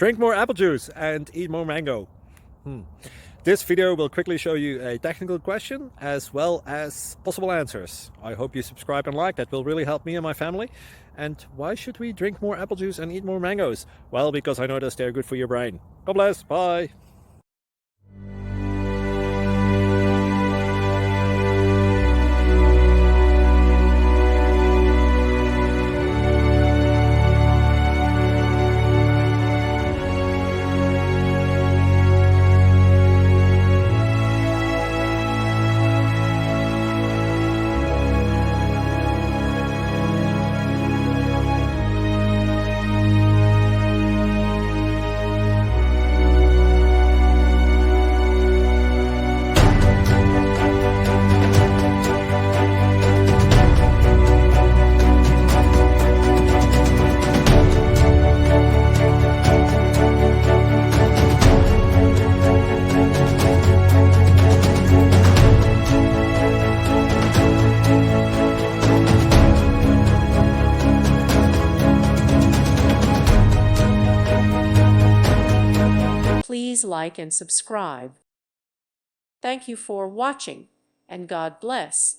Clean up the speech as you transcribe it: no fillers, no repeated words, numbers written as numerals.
Drink more apple juice and eat more mango. This video will quickly show you a technical question as well as possible answers. I hope you subscribe and like, that will really help me and my family. And why should we drink more apple juice and eat more mangoes? Well, because I noticed they're good for your brain. God bless, bye. Please like and subscribe. Thank you for watching, and God bless.